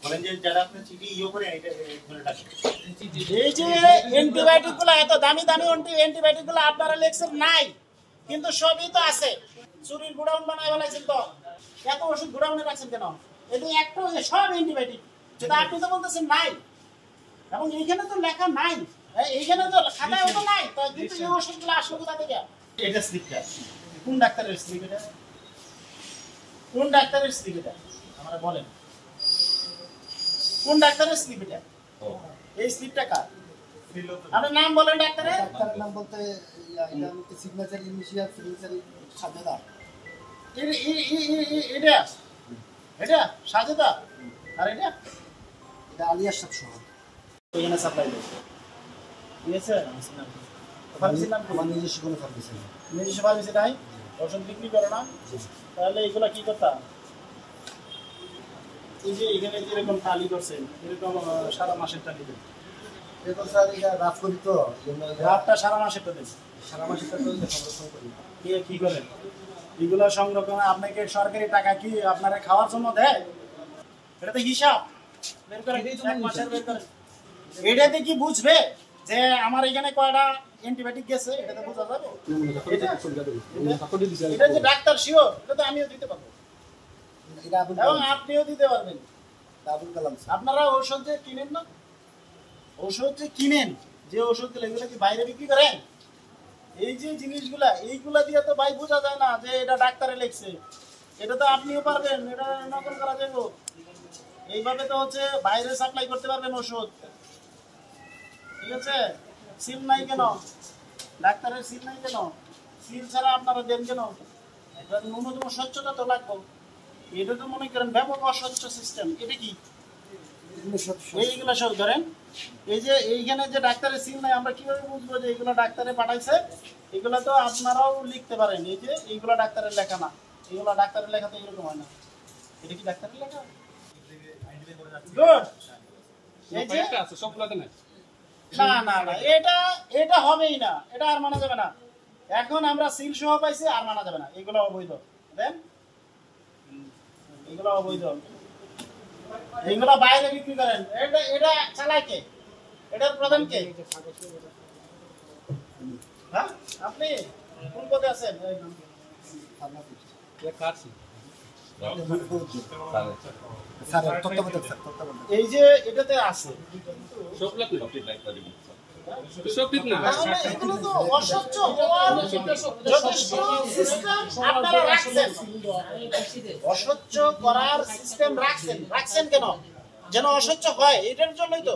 বলেন যে যারা আপনি চিঠি করে এটা ধরে রাখেন। এই যে অ্যান্টিবায়োটিকগুলো এত দামি দামি অ্যান্টিবায়োটিকগুলো আপনারা লেখছেন নাই, কিন্তু সবই তো আছে। চুরির গোডাউন বানায় ফেলাইছেন তো, এত ওষুধ গোডাউনে রাখছেন কেন? এটা একটা সব অ্যান্টিবায়োটিক, যেটা আপনি তো বলতেছেন নাই, এবং এইখানে তো লেখা নাই, এইখানে তো খাতায়ও তো নাই, তো কিন্তু এই ওষুধগুলো আসলো কোথা থেকে? এটা স্লিপটা কোন ডাক্তারের স্লিপ এটা? কোন ডাক্তারের স্লিপ এটা আমরা বলেন? কোন ডাক্তারের স্লিপ এটা? এই স্লিপটা কার? আপনার নাম বলেন ডাক্তারের। ডাক্তারের নাম বলতে এটা হচ্ছে সিগনেচার ইনিশিয়াল সিগনেচার সাজেদা। এটা এটা সাজেদা, আর এটা এটা আলিয়ার সাথে সহ এখানে সাপ্লাই দিয়েছে, ঠিক আছে? ফার্মেসির নাম আমার নিজস্ব কোনো ফার্মেসি নেই। নিজস্ব ফার্মেসি নাই, ওষুধ বিক্রি করে না, তাহলে এগুলা কি করতাম? এই যে এখানে যেরকম টালি করছেন এরকম সারা মাসের টালি দেন, এরপর স্যার এটা রাফ করি তো রাতটা সারা মাসেরটা দেন, সারা মাসের টাকা সংরক্ষণ করি। কি করেন এগুলো সংরক্ষণ? আপনাকে সরকারি টাকা কি আপনারা খাওয়ার জন্য দেয়? এটা তো হিসাব বের করেন, এক মাসের বের করেন। এটাতে কি বুঝবে যে আমার এখানে কয়টা অ্যান্টিবায়োটিক গেছে? এটাতে বোঝা যাবে? এটা যে ডাক্তার শিওর, এটা তো আমিও দিতে পারবো এটা আবুল এবং আপনিও দিতে পারবেন। আবুল কালাম স্যার। আপনারা ঔষধ যে কিনেন না, ঔষধ যে কিনেন, যে ওষুধগুলো এগুলো কি বাইরে বিক্রি করেন? এই যে জিনিসগুলা, এইগুলা দিয়ে তো ভাই বোঝা যায় না যে এটা ডাক্তারে লিখছে। এটা তো আপনিও পারবেন, এটা নকল করা যাবে। এইভাবে তো হচ্ছে বাইরে সাপ্লাই করতে পারবেন ওষুধ, ঠিক আছে? সিল নাই কেন? ডাক্তারের সিল নাই কেন? সিল ছাড়া আপনারা দেন কেন? একটা ন্যূনতম স্বচ্ছতা তো লাগবে। এটা তো মনে করেন ব্যাপক অস্বচ্ছ সিস্টেম। এটা কি এইগুলো সব ধরেন, এই যে এইখানে যে ডাক্তারের সিল নাই, আমরা কিভাবে বুঝবো যে এইগুলো ডাক্তারে পাঠাইছে? এগুলো তো আপনারাও লিখতে পারেন, এই যে এইগুলো ডাক্তারের লেখা না, এগুলো ডাক্তারের লেখা তো এরকম হয় না। এটা কি ডাক্তারের লেখা? গুড। এই যে না না না, এটা হবেই না, এটা আর মানা যাবে না। এখন আমরা সিল সহ পাইছি, আর মানা যাবে না, এগুলো অবৈধ। দেন এগুলো অবৈধ, এইগুলো বাইরে বিক্রি করেন। এটা চালায় কে? এটার প্রধান কে? হ্যাঁ, আপনি কোন পদে আছেন? এই যে এটাতে আছে এগুলো তো অস্বচ্ছ হওয়ার যথেষ্ট সিস্টেম আপনারা রাখছেন, অস্বচ্ছ করার সিস্টেম রাখছেন কেন? যেন অস্বচ্ছ হয়, এটার জন্যই তো।